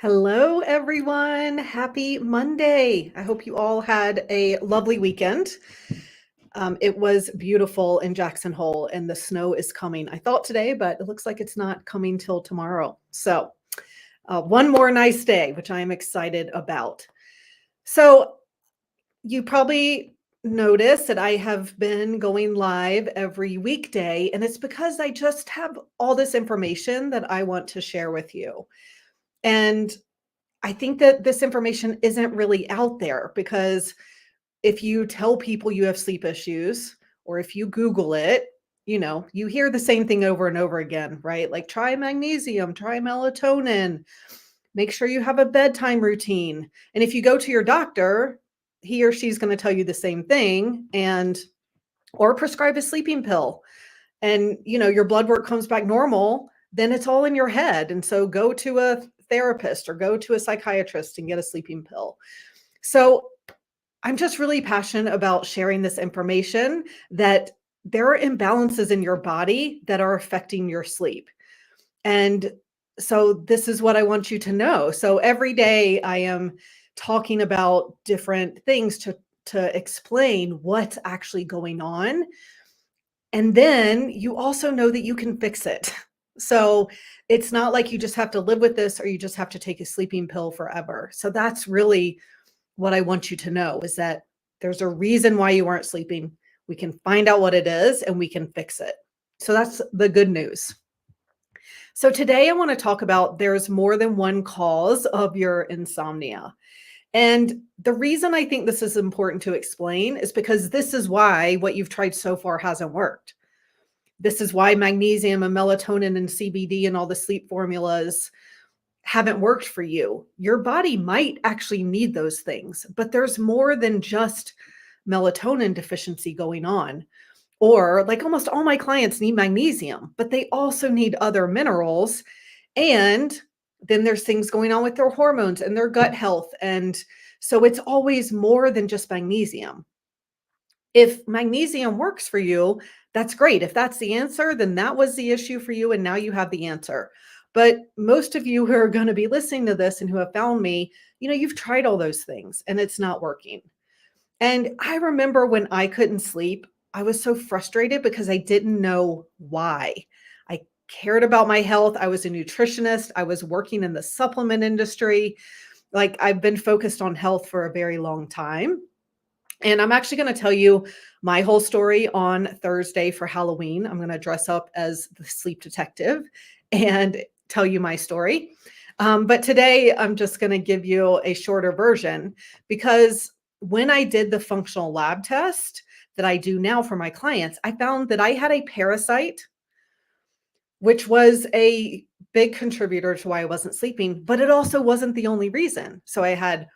Hello, everyone. Happy Monday. I hope you all had a lovely weekend. It was beautiful in Jackson Hole, and the snow is coming. I thought today, but it looks like it's not coming till tomorrow. So, one more nice day, which I am excited about. So, you probably noticed that I have been going live every weekday, and it's because I just have all this information that I want to share with you. And I think that this information isn't really out there because if you tell people you have sleep issues or if you Google it, you hear the same thing over and over again, right? Like try magnesium, try melatonin, make sure you have a bedtime routine. And if you go to your doctor, he or she's going to tell you the same thing and or prescribe a sleeping pill. And your blood work comes back normal, then it's all in your head. And so go to a therapist or go to a psychiatrist and get a sleeping pill. So I'm just really passionate about sharing this information that there are imbalances in your body that are affecting your sleep. And so this is what I want you to know. So every day I am talking about different things to explain what's actually going on, and then you also know that you can fix it. So it's not like you just have to live with this or you just have to take a sleeping pill forever. So that's really what I want you to know is that there's a reason why you aren't sleeping. We can find out what it is and we can fix it. So that's the good news. So today I want to talk about there's more than one cause of your insomnia. And the reason I think this is important to explain is because this is why what you've tried so far hasn't worked. This is why magnesium and melatonin and CBD and all the sleep formulas haven't worked for you. Your body might actually need those things, but there's more than just melatonin deficiency going on. Or like almost all my clients need magnesium, but they also need other minerals. And then there's things going on with their hormones and their gut health. And so it's always more than just magnesium. If magnesium works for you, that's great. If that's the answer, then that was the issue for you, and now you have the answer. But most of you who are going to be listening to this and who have found me, you've tried all those things and it's not working. And I remember when I couldn't sleep, I was so frustrated because I didn't know why. I cared about my health. I was a nutritionist. I was working in the supplement industry. Like I've been focused on health for a very long time. And I'm actually going to tell you my whole story on Thursday for Halloween. I'm going to dress up as the sleep detective and tell you my story. But today, I'm just going to give you a shorter version because when I did the functional lab test that I do now for my clients, I found that I had a parasite, which was a big contributor to why I wasn't sleeping, but it also wasn't the only reason. So I had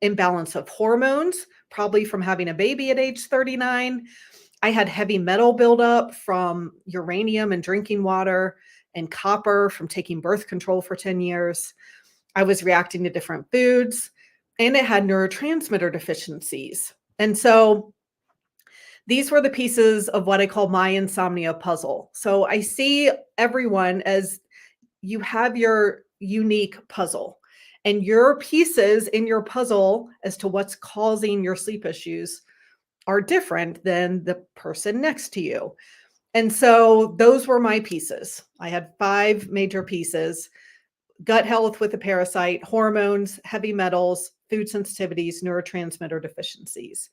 imbalance of hormones, probably from having a baby at age 39. I had heavy metal buildup from uranium and drinking water and copper from taking birth control for 10 years. I was reacting to different foods and it had neurotransmitter deficiencies. And so these were the pieces of what I call my insomnia puzzle. So I see everyone as you have your unique puzzle and your pieces in your puzzle as to what's causing your sleep issues are different than the person next to you. And so those were my pieces. I had 5 major pieces: gut health with a parasite, hormones, heavy metals, food sensitivities, neurotransmitter deficiencies.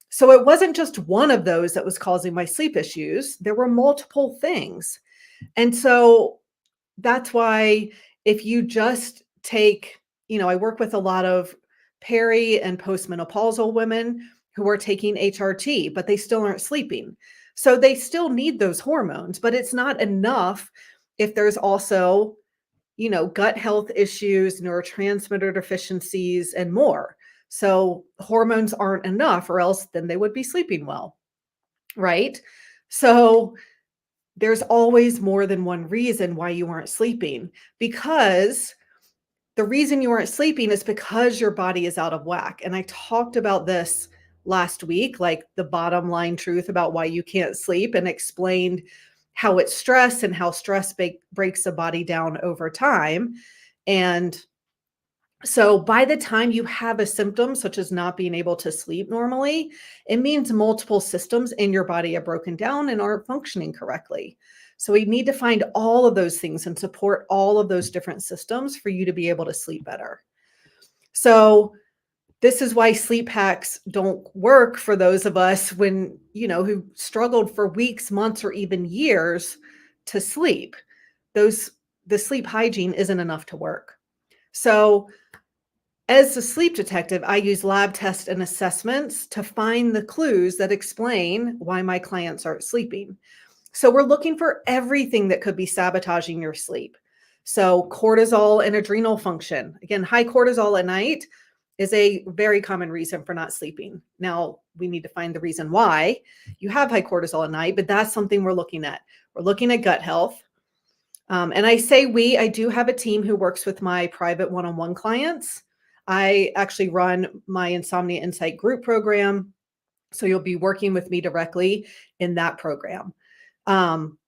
So it wasn't just one of those that was causing my sleep issues. There were multiple things. And so that's why if you just take, I work with a lot of peri and postmenopausal women who are taking HRT, but they still aren't sleeping. So they still need those hormones, but it's not enough if there's also, gut health issues, neurotransmitter deficiencies, and more. So hormones aren't enough, or else then they would be sleeping well, right? So there's always more than one reason why you aren't sleeping, because the reason you aren't sleeping is because your body is out of whack. And I talked about this last week, like the bottom line truth about why you can't sleep, and explained how it's stress and how stress breaks the body down over time. And So by the time you have a symptom, such as not being able to sleep normally, it means multiple systems in your body are broken down and aren't functioning correctly. So we need to find all of those things and support all of those different systems for you to be able to sleep better. So this is why sleep hacks don't work for those of us who struggled for weeks, months, or even years to sleep. Those the sleep hygiene isn't enough to work. So as a sleep detective, I use lab tests and assessments to find the clues that explain why my clients aren't sleeping. So we're looking for everything that could be sabotaging your sleep. So cortisol and adrenal function. Again, high cortisol at night is a very common reason for not sleeping. Now, we need to find the reason why you have high cortisol at night, but that's something we're looking at. We're looking at gut health. And I say I do have a team who works with my private one on one clients. I actually run my Insomnia Insight group program. So you'll be working with me directly in that program. Um,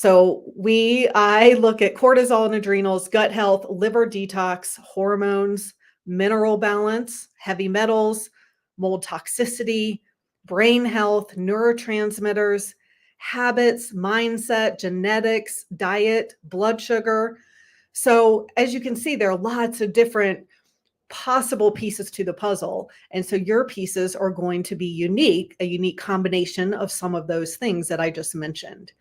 I look at cortisol and adrenals, gut health, liver detox, hormones, mineral balance, heavy metals, mold toxicity, brain health, neurotransmitters, habits, mindset, genetics, diet, blood sugar. So as you can see, there are lots of different possible pieces to the puzzle. And so your pieces are going to be unique, a unique combination of some of those things that I just mentioned.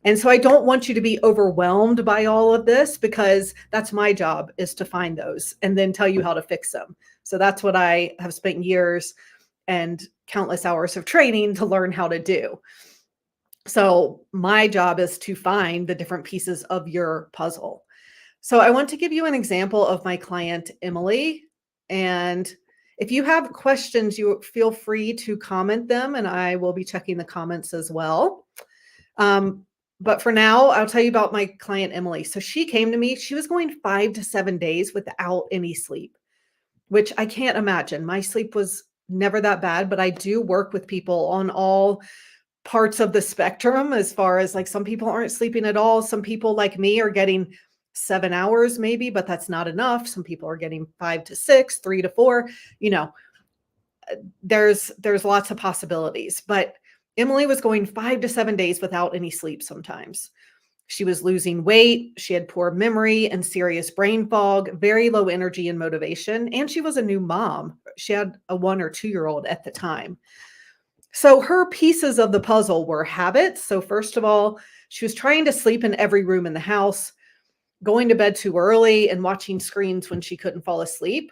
And so I don't want you to be overwhelmed by all of this, because that's my job, is to find those and then tell you how to fix them. So that's what I have spent years and countless hours of training to learn how to do. So my job is to find the different pieces of your puzzle. So I want to give you an example of my client, Emily. And if you have questions, you feel free to comment them, and I will be checking the comments as well. But for now, I'll tell you about my client, Emily. So she came to me, she was going 5 to 7 days without any sleep, which I can't imagine. My sleep was never that bad, but I do work with people on all parts of the spectrum, as far as like some people aren't sleeping at all. Some people like me are getting 7 hours maybe, but that's not enough. Some people are getting 5 to 6, 3 to 4, you know, there's lots of possibilities. But Emily was going 5 to 7 days without any sleep sometimes. She was losing weight, she had poor memory and serious brain fog, very low energy and motivation, and she was a new mom. She had a 1 or 2 year old at the time. So her pieces of the puzzle were habits. So first of all, she was trying to sleep in every room in the house, going to bed too early, and watching screens when she couldn't fall asleep.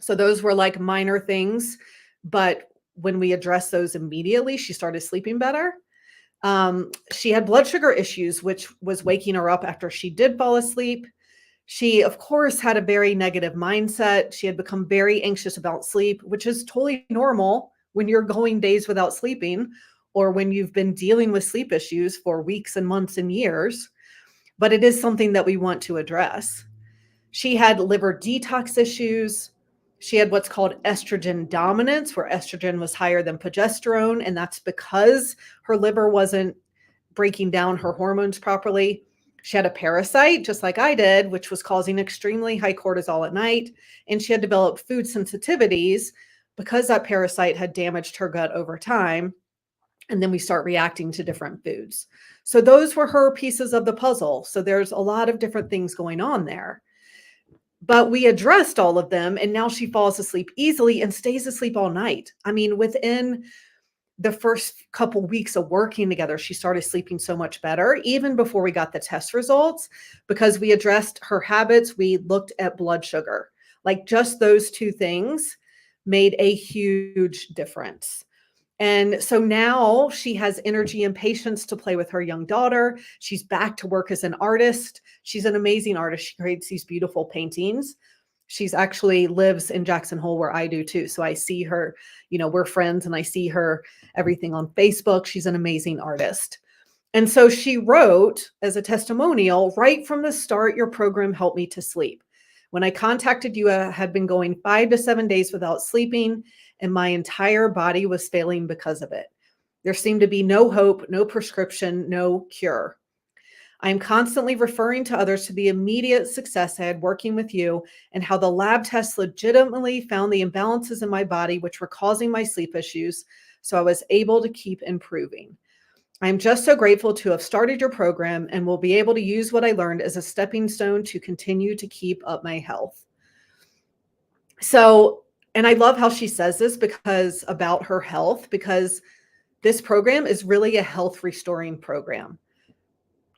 So those were like minor things, but when we addressed those immediately, she started sleeping better. She had blood sugar issues, which was waking her up after she did fall asleep. She, of course, had a very negative mindset. She had become very anxious about sleep, which is totally normal when you're going days without sleeping, or when you've been dealing with sleep issues for weeks and months and years. But it is something that we want to address. She had liver detox issues. She had what's called estrogen dominance, where estrogen was higher than progesterone. And that's because her liver wasn't breaking down her hormones properly. She had a parasite, just like I did, which was causing extremely high cortisol at night. And she had developed food sensitivities because that parasite had damaged her gut over time. And then we start reacting to different foods. So those were her pieces of the puzzle. So there's a lot of different things going on there. But we addressed all of them, and now she falls asleep easily and stays asleep all night. I mean, within the first couple weeks of working together, she started sleeping so much better, even before we got the test results, because we addressed her habits. We looked at blood sugar. Like, just those two things made a huge difference. And so now she has energy and patience to play with her young daughter. She's back to work as an artist. She's an amazing artist. She creates these beautiful paintings. She's actually lives in Jackson Hole, where I do too. So I see her, we're friends, and I see her everything on Facebook. She's an amazing artist. And so she wrote as a testimonial, right from the start, your program helped me to sleep. When I contacted you, I had been going 5 to 7 days without sleeping, and my entire body was failing because of it. There seemed to be no hope, no prescription, no cure. I'm constantly referring to others to the immediate success I had working with you and how the lab tests legitimately found the imbalances in my body, which were causing my sleep issues. So I was able to keep improving. I'm just so grateful to have started your program and will be able to use what I learned as a stepping stone to continue to keep up my health. So, and I love how she says this because about her health, because this program is really a health restoring program.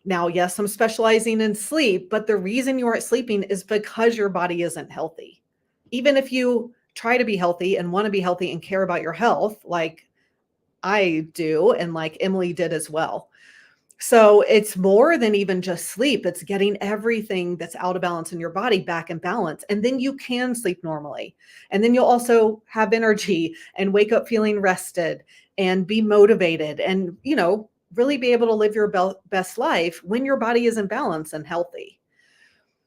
Now, yes, I'm specializing in sleep, but the reason you aren't sleeping is because your body isn't healthy. Even if you try to be healthy and want to be healthy and care about your health, like I do, and like Emily did as well. So it's more than even just sleep. It's getting everything that's out of balance in your body back in balance. And then you can sleep normally. And then you'll also have energy and wake up feeling rested and be motivated and, really be able to live your best life when your body is in balance and healthy.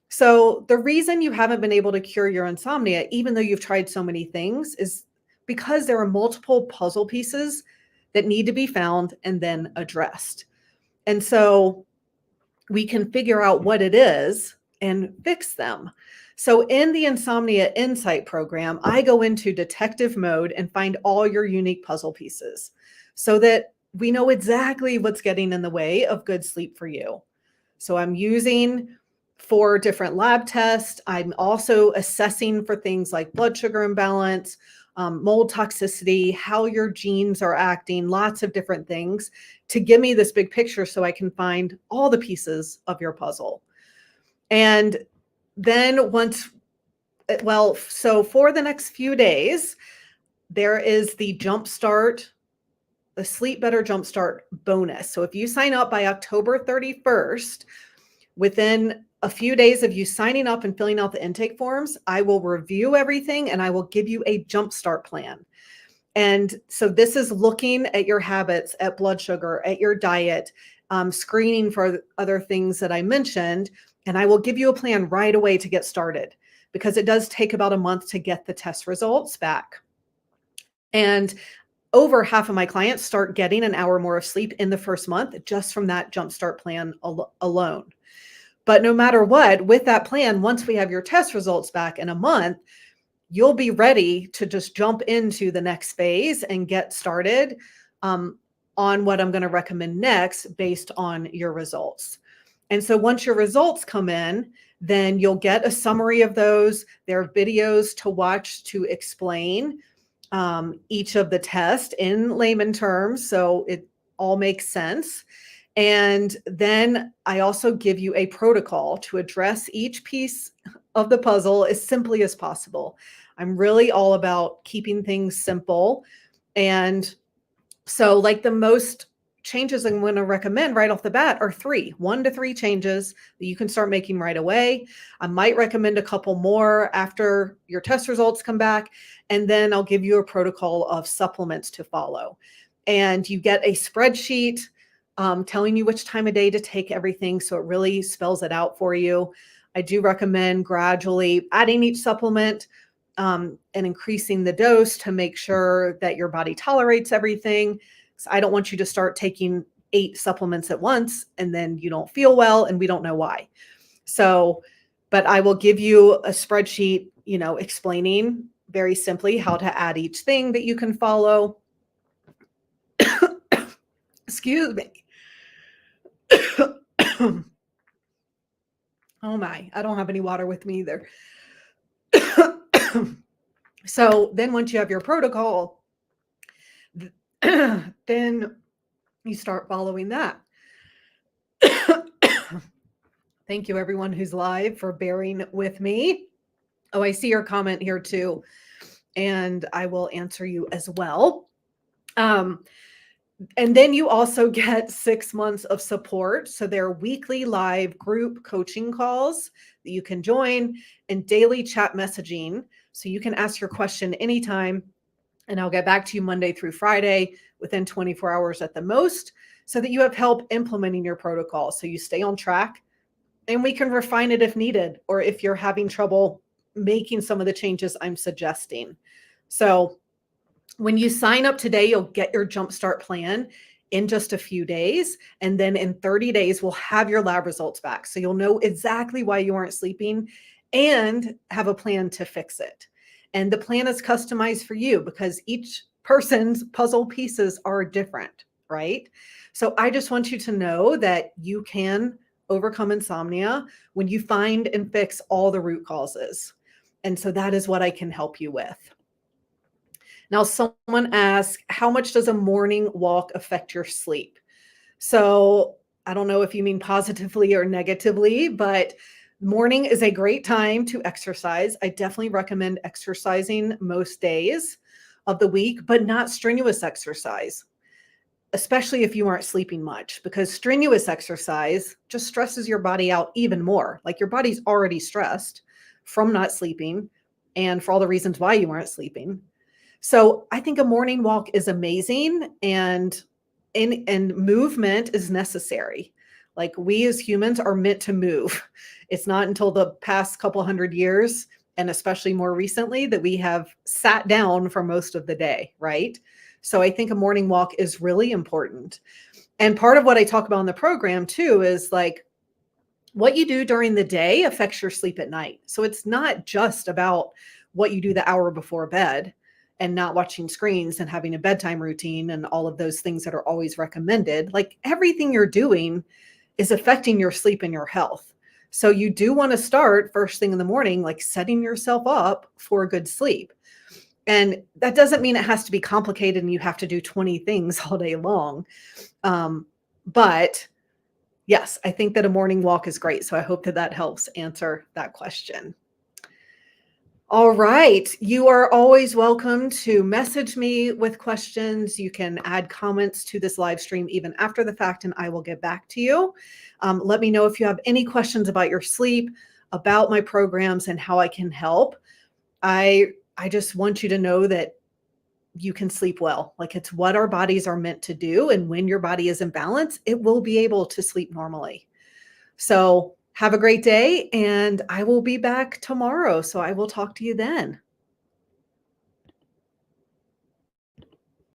So the reason you haven't been able to cure your insomnia, even though you've tried so many things, is because there are multiple puzzle pieces that need to be found and then addressed. And so we can figure out what it is and fix them. So in the Insomnia Insight program, I go into detective mode and find all your unique puzzle pieces so that we know exactly what's getting in the way of good sleep for you. So I'm using 4 different lab tests. I'm also assessing for things like blood sugar imbalance, mold toxicity, how your genes are acting, lots of different things to give me this big picture so I can find all the pieces of your puzzle. And then so for the next few days, there is the Sleep Better Jumpstart bonus. So if you sign up by October 31st, within a few days of you signing up and filling out the intake forms, I will review everything and I will give you a jumpstart plan. And so this is looking at your habits, at blood sugar, at your diet, screening for other things that I mentioned. And I will give you a plan right away to get started because it does take about a month to get the test results back. And over half of my clients start getting an hour more of sleep in the first month just from that jumpstart plan alone. But no matter what, with that plan, once we have your test results back in a month, you'll be ready to just jump into the next phase and get started on what I'm going to recommend next based on your results. And so once your results come in, then you'll get a summary of those. There are videos to watch to explain each of the tests in layman terms, so it all makes sense. And then I also give you a protocol to address each piece of the puzzle as simply as possible. I'm really all about keeping things simple. And so, like, the most changes I'm going to recommend right off the bat are 1 to 3 changes that you can start making right away. I might recommend a couple more after your test results come back. And then I'll give you a protocol of supplements to follow. And you get a spreadsheet telling you which time of day to take everything. So it really spells it out for you. I do recommend gradually adding each supplement and increasing the dose to make sure that your body tolerates everything. So I don't want you to start taking 8 supplements at once and then you don't feel well and we don't know why. So, but I will give you a spreadsheet, explaining very simply how to add each thing that you can follow. Excuse me. Oh my, I don't have any water with me either. So then once you have your protocol, then you start following that. Thank you everyone who's live for bearing with me. Oh, I see your comment here too, and I will answer you as well. And then you also get 6 months of support. So there are weekly live group coaching calls that you can join and daily chat messaging. So you can ask your question anytime and I'll get back to you Monday through Friday within 24 hours at the most so that you have help implementing your protocol. So you stay on track and we can refine it if needed, or if you're having trouble making some of the changes I'm suggesting. So when you sign up today, you'll get your jumpstart plan. in just a few days. And then in 30 days, we'll have your lab results back. So you'll know exactly why you aren't sleeping and have a plan to fix it. And the plan is customized for you because each person's puzzle pieces are different, right? So I just want you to know that you can overcome insomnia when you find and fix all the root causes. And so that is what I can help you with. Now, someone asked, how much does a morning walk affect your sleep? So I don't know if you mean positively or negatively, but morning is a great time to exercise. I definitely recommend exercising most days of the week, but not strenuous exercise, especially if you aren't sleeping much, because strenuous exercise just stresses your body out even more. Like your body's already stressed from not sleeping and for all the reasons why you aren't sleeping. So I think a morning walk is amazing and movement is necessary. Like we as humans are meant to move. It's not until the past couple hundred years, and especially more recently, that we have sat down for most of the day, right? So I think a morning walk is really important. And part of what I talk about in the program too is like what you do during the day affects your sleep at night. So it's not just about what you do the hour before bed and not watching screens and having a bedtime routine and all of those things that are always recommended. Like everything you're doing is affecting your sleep and your health. So you do want to start first thing in the morning, like setting yourself up for a good sleep. And that doesn't mean it has to be complicated and you have to do 20 things all day long. But yes, I think that a morning walk is great. So I hope that that helps answer that question. All right. You are always welcome to message me with questions. You can add comments to this live stream even after the fact, and I will get back to you. Let me know if you have any questions about your sleep, about my programs, and how I can help. I just want you to know that you can sleep well. Like it's what our bodies are meant to do. And when your body is in balance, it will be able to sleep normally. So have a great day, and I will be back tomorrow. So I will talk to you then.